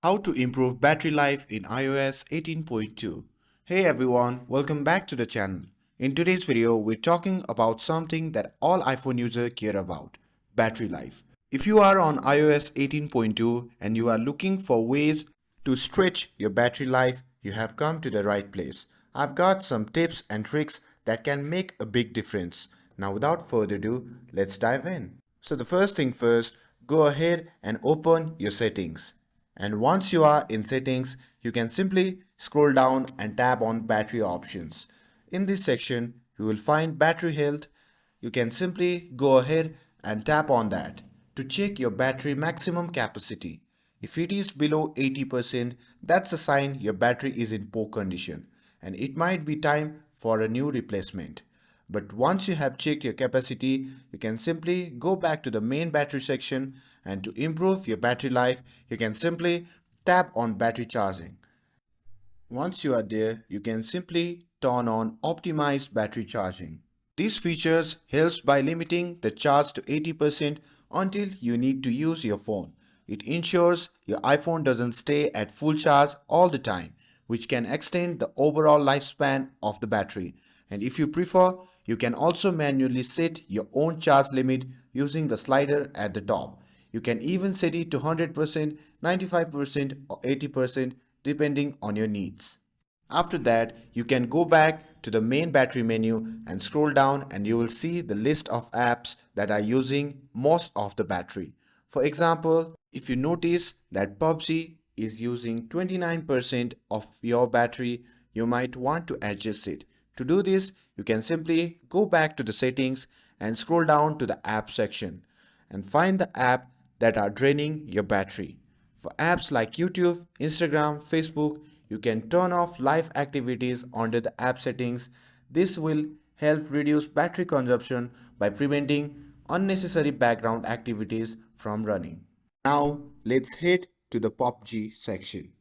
How to improve battery life in iOS 18.2. Hey everyone, welcome back to the channel. In today's video, we're talking about something that all iPhone users care about, battery life. If you are on iOS 18.2 and you are looking for ways to stretch your battery life, you have come to the right place. I've got some tips and tricks that can make a big difference. Now without further ado, let's dive in. So the first thing first, go ahead and open your settings. And once you are in settings, you can simply scroll down and tap on battery options. In this section, you will find battery health. You can simply go ahead and tap on that to check your battery maximum capacity. If it is below 80%, that's a sign your battery is in poor condition and it might be time for a new replacement. But once you have checked your capacity, you can simply go back to the main battery section, and to improve your battery life, you can simply tap on battery charging. Once you are there, you can simply turn on optimized battery charging. These features helps by limiting the charge to 80% until you need to use your phone. It ensures your iPhone doesn't stay at full charge all the time, which can extend the overall lifespan of the battery. And if you prefer, you can also manually set your own charge limit using the slider at the top. You can even set it to 100%, 95% or 80% depending on your needs. After that, you can go back to the main battery menu and scroll down and you will see the list of apps that are using most of the battery. For example, if you notice that PUBG is using 29% of your battery, you might want to adjust it. To do this, you can simply go back to the settings and scroll down to the app section and find the app that are draining your battery. For apps like YouTube, Instagram, Facebook, you can turn off live activities under the app settings. This will help reduce battery consumption by preventing unnecessary background activities from running. Now let's head to the PUBG section.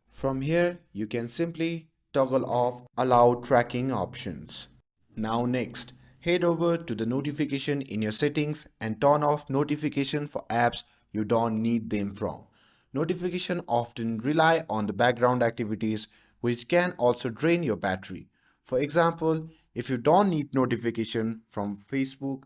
From here, you can simply toggle off allow tracking options. Now next, head over to the notification in your settings and turn off notification for apps you don't need them from. Notification often rely on the background activities which can also drain your battery. For example, if you don't need notification from Facebook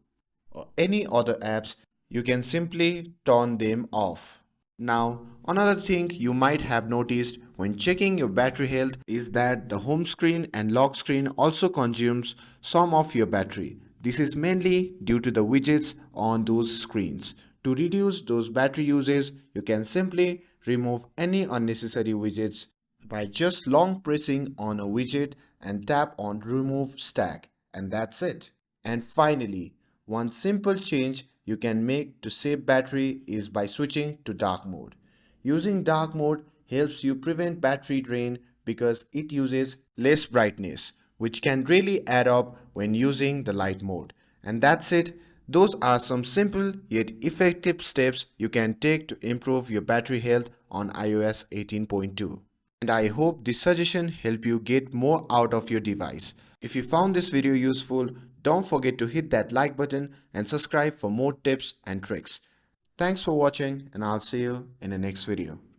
or any other apps, you can simply turn them off. Now, another thing you might have noticed when checking your battery health is that the home screen and lock screen also consumes some of your battery. This is mainly due to the widgets on those screens. To reduce those battery uses, you can simply remove any unnecessary widgets by just long pressing on a widget and tap on remove stack, and that's it. And finally, one simple change you can make to save battery is by switching to dark mode. Using dark mode helps you prevent battery drain because it uses less brightness, which can really add up when using the light mode. And that's it. Those are some simple yet effective steps you can take to improve your battery health on iOS 18.2. And I hope this suggestion helped you get more out of your device. If you found this video useful, don't forget to hit that like button and subscribe for more tips and tricks. Thanks for watching and I'll see you in the next video.